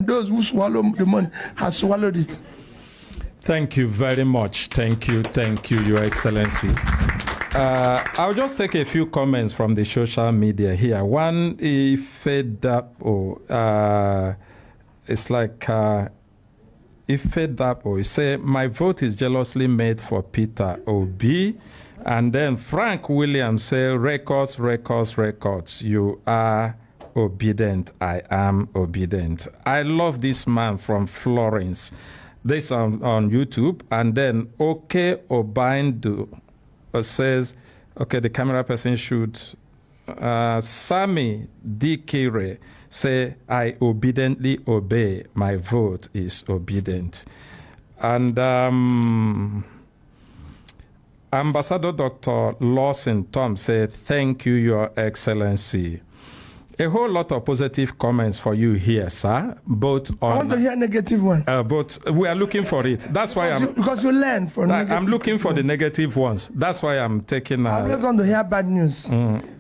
Those who swallow the money have swallowed it. Thank you very much. Thank you, Your Excellency. I'll just take a few comments from the social media here. One, fed up, it's like fed up, or say, my vote is jealously made for Peter Obi. And then Frank Williams say, records. You are obedient. I am obedient. I love this man from Florence. This on YouTube. And then OK Obindu says, okay, the camera person should. Sammy Dikire say, I obediently obey. My vote is obedient. And Ambassador Dr. Lawson Tom said, thank you, Your Excellency. A whole lot of positive comments for you here, sir. Both on. I want to hear negative one. But we are looking for it. That's why because you learn from negative. I'm looking for the negative ones. That's why I'm taking. I just want to hear bad news.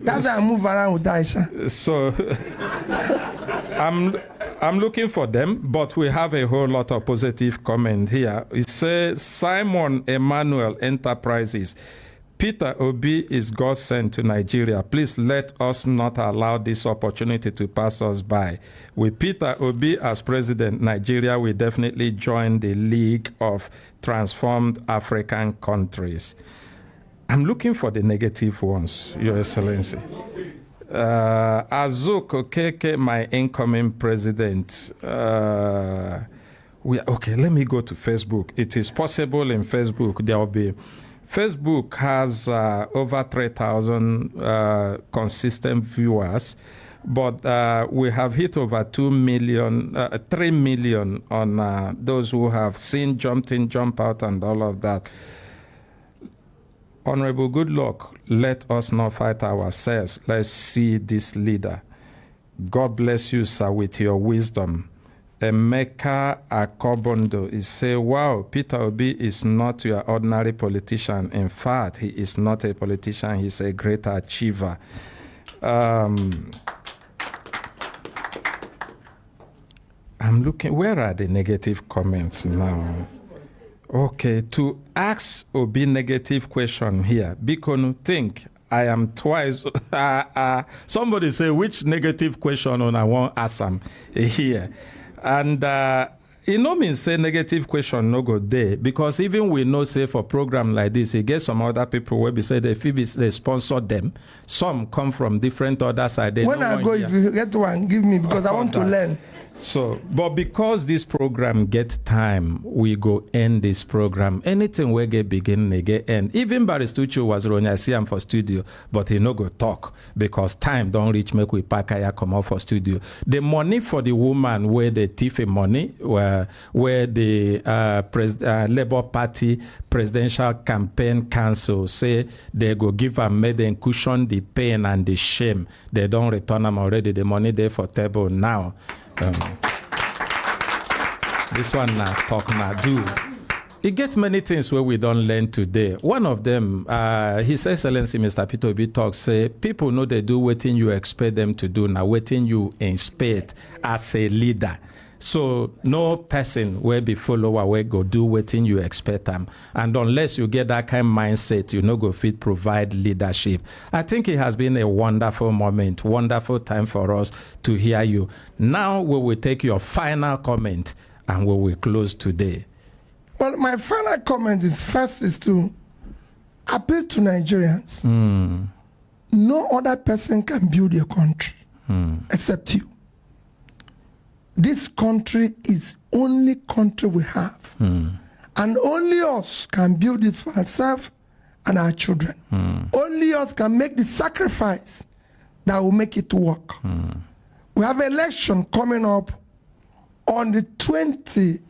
That's why I move around with Aisha. So I'm looking for them, but we have a whole lot of positive comment here. It says Simon Emmanuel Enterprises. Peter Obi is God sent to Nigeria. Please let us not allow this opportunity to pass us by. With Peter Obi as president, Nigeria will definitely join the League of Transformed African Countries. I'm looking for the negative ones, Your Excellency. Azuk Okeke, my incoming president. Okay, let me go to Facebook. It is possible in Facebook there will be. Facebook has over 3,000 consistent viewers, but we have hit over 3 million on those who have seen, jumped in, jump out, and all of that. Honorable Goodluck, let us not fight ourselves. Let's see this leader. God bless you, sir, with your wisdom. Emeka Akobondo is saying, wow, Peter Obi is not your ordinary politician. In fact, he is not a politician. He's a great achiever. I'm looking, where are the negative comments now? Okay, to ask Obi negative question here, Bikonu think I am twice. Somebody say, which negative question on I want ask him here? And it no means say negative question no go there, because even we know say for program like this, you get some other people where we say they sponsor them. Some come from different other side. When I go, if you get one, give me, because I want to learn. So, but because this program gets time, we go end this program. Anything we get begin, they get end. Even Baristucho was running, I see him for studio, but he no go talk because time don't reach. Make we pack aya come out for studio. The money for the woman where the thief money, where the Labour Party Presidential Campaign Council say they go give them, make them cushion the pain and the shame. They don't return them already. The money there for table now. This one now talk now do. It gets many things where we don't learn today. One of them, His Excellency Mr. Peter Obi talks, say people know they do what you expect them to do now, what you expect as a leader. So no person will be follower will go do what you expect them. And unless you get that kind of mindset, you no go fit provide leadership. I think it has been a wonderful moment, wonderful time for us to hear you. Now we will take your final comment and we will close today. Well, my final comment is first is to appeal to Nigerians. No other person can build your country except you. This country is only country we have. And only us can build it for ourselves and our children. Only us can make the sacrifice that will make it work. We have an election coming up on the 25th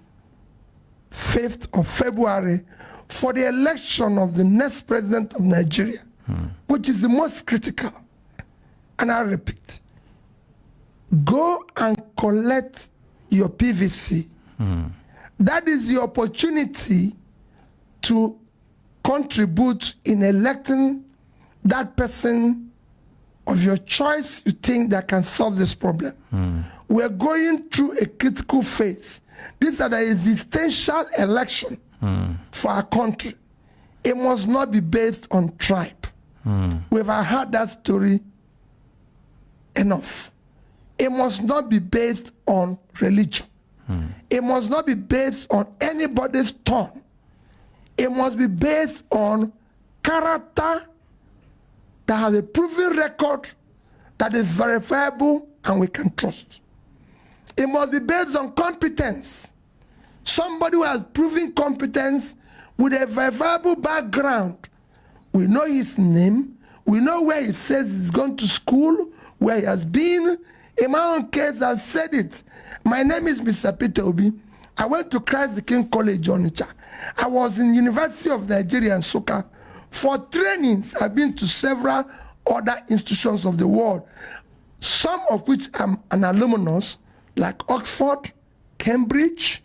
of February for the election of the next president of Nigeria, which is the most critical. And I repeat, go and collect your PVC. That is the opportunity to contribute in electing that person of your choice you think that can solve this problem. we're going through a critical phase. This is an existential election for our country. It must not be based on tribe. We've heard that story enough. It must not be based on religion. It must not be based on anybody's tongue. It must be based on character that has a proven record that is verifiable and we can trust. It must be based on competence. Somebody who has proven competence with a verifiable background. We know his name. We know where he says he's gone to school, where he has been. In my own case, I've said it. My name is Mr. Peter Obi. I went to Christ the King College, Onitsha. I was in University of Nigeria and Nsukka. For trainings, I've been to several other institutions of the world, some of which I'm an alumnus, like Oxford, Cambridge,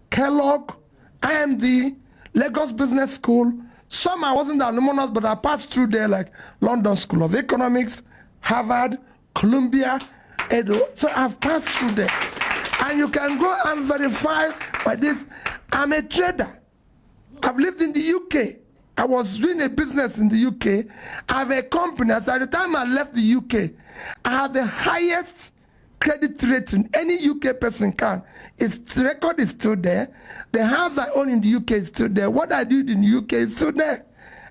Kellogg, IMD, Lagos Business School. Some I wasn't an alumnus, but I passed through there, like London School of Economics, Harvard, Columbia, Edo. So I've passed through there. And you can go and verify by this. I'm a trader. I've lived in the UK. I was doing a business in the UK. I have a company. As at the time I left the UK, I have the highest credit rating any UK person can. The record is still there. The house I own in the UK is still there. What I did in the UK is still there.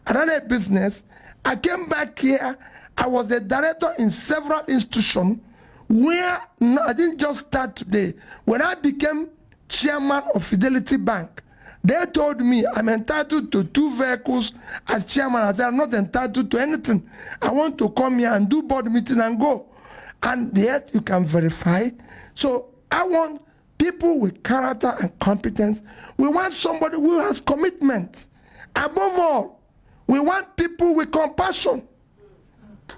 I ran a business. I came back here. I was a director in several institutions where I didn't just start today. When I became chairman of Fidelity Bank, they told me I'm entitled to 2 vehicles as chairman. I said, I'm not entitled to anything. I want to come here and do board meeting and go. And yet you can verify. So I want people with character and competence. We want somebody who has commitment. Above all, we want people with compassion.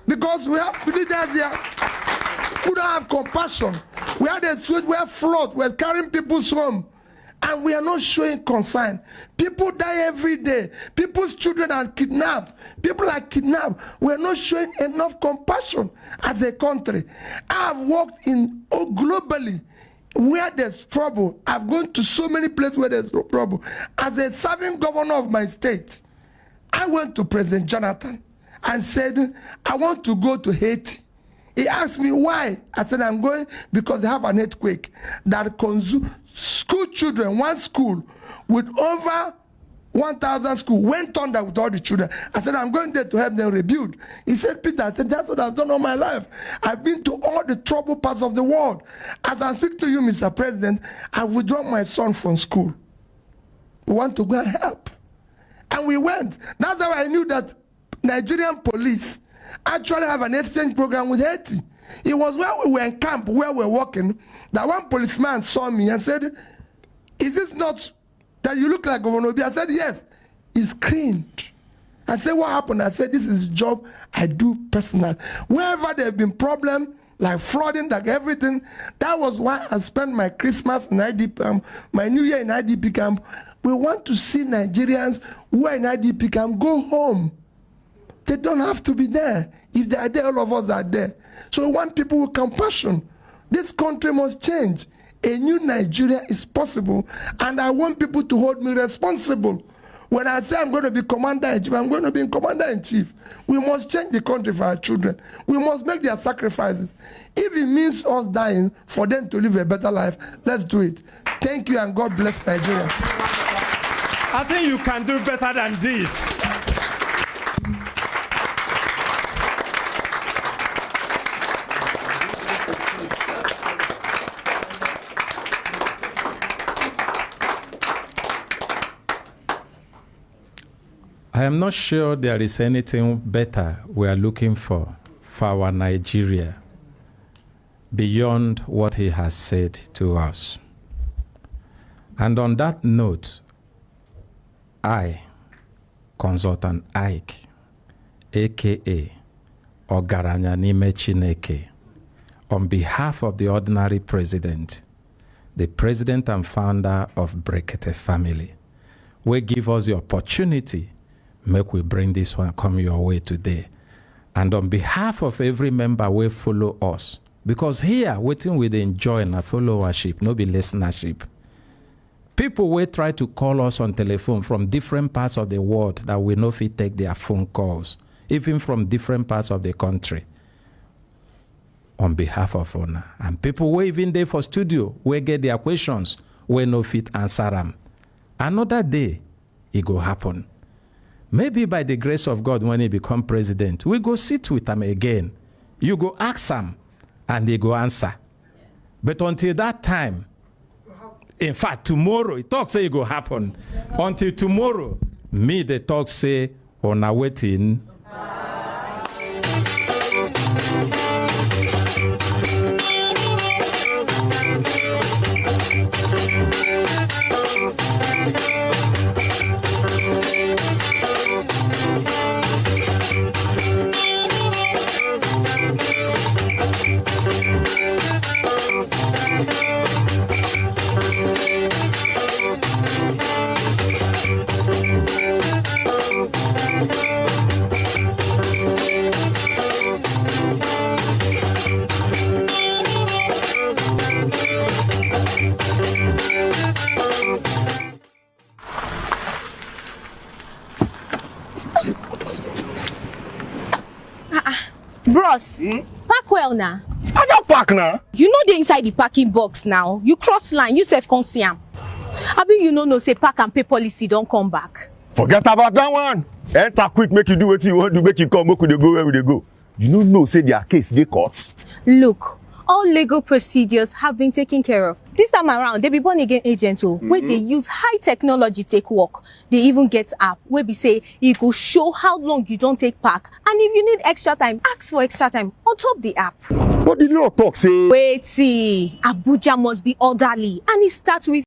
Because we have leaders here who don't have compassion. We are the street, we are flood, we're carrying people's home. And we are not showing concern. People die every day. People's children are kidnapped. People are kidnapped. We are not showing enough compassion as a country. I have worked in globally where there's trouble. I've gone to so many places where there's no trouble. As a serving governor of my state, I went to President Jonathan and said, I want to go to Haiti. He asked me why. I said, I'm going because they have an earthquake that consumed school children. One school with over 1,000 schools went under with all the children. I said, I'm going there to help them rebuild. He said, Peter, I said, that's what I've done all my life. I've been to all the troubled parts of the world. As I speak to you, Mr. President, I've withdrawn my son from school. We want to go and help. And we went. That's how I knew that Nigerian police actually have an exchange program with Haiti. It was when we were in camp, where we were working, that one policeman saw me and said, is this not that you look like Governor Obi? I said, yes. He screamed. I said, what happened? I said, this is a job I do personal. Wherever there have been problems, like flooding, like everything, that was why I spent my Christmas in IDP camp, my New Year in IDP camp. We want to see Nigerians who are in IDP camp go home. They don't have to be there. If they are there, all of us are there. So we want people with compassion. This country must change. A new Nigeria is possible, and I want people to hold me responsible. When I say I'm going to be commander-in-chief, I'm going to be commander-in-chief. We must change the country for our children. We must make their sacrifices. If it means us dying for them to live a better life, let's do it. Thank you, and God bless Nigeria. I think you can do better than this. I am not sure there is anything better we are looking for our Nigeria beyond what he has said to us. And on that note, I, Consultant Ike, a.k.a. Ogaranya N'ime Chineke, on behalf of the ordinary president, the president and founder of Brekete family, will give us the opportunity, make we bring this one come your way today. And on behalf of every member will follow us Because here, waiting with enjoy and followership, no be listenership. People will try to call us on telephone from different parts of the world that we know fit take their phone calls, even from different parts of the country, on behalf of Ona. And people who even there for studio, we get their questions, we no fit answer them. Another day, it go happen. Maybe by the grace of God, when he become president, we go sit with him again. You go ask him, and they go answer. But until that time, in fact, tomorrow, it talk say it go happen. Until tomorrow, me, the talk say, on a waiting. Bros, park well now. I don't park now. You know they inside the parking box now. You cross line, you self come see am. Abi you no say park and pay policy don't come back. Forget about that one. Enter quick, make you do what you want to, make you come, make you go where they go. You know say their case they court. Look, all legal procedures have been taken care of. This time around, they be born again agents where they use high technology take work. They even get app where be say it go show how long you don't take park. And if you need extra time, ask for extra time on top the app. But the law talk say Wait, see, Abuja must be orderly and it starts with